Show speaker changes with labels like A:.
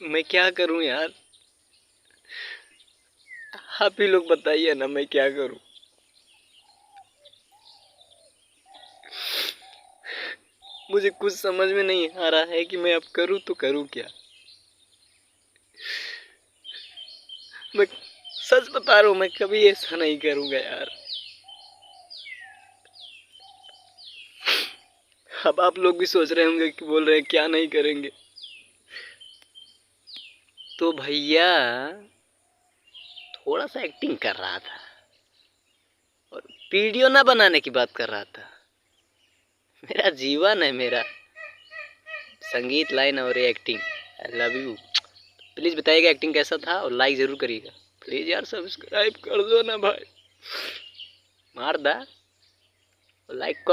A: मैं क्या करूं यार, आप ही लोग बताइए ना, मैं क्या करूं। मुझे कुछ समझ में नहीं आ रहा है कि मैं अब करूं तो करूं क्या। मैं सच बता रहा हूं, मैं कभी ऐसा नहीं करूंगा यार। अब आप लोग भी सोच रहे होंगे कि बोल रहे हैं क्या नहीं करेंगे। तो भैया थोड़ा सा एक्टिंग कर रहा था और वीडियो ना बनाने की बात कर रहा था। मेरा जीवन है, मेरा संगीत लाइन और acting. I love you. Please बताइएगा एक्टिंग कैसा था और लाइक जरूर करिएगा। प्लीज यार सब्सक्राइब कर दो ना भाई, मार दा लाइक।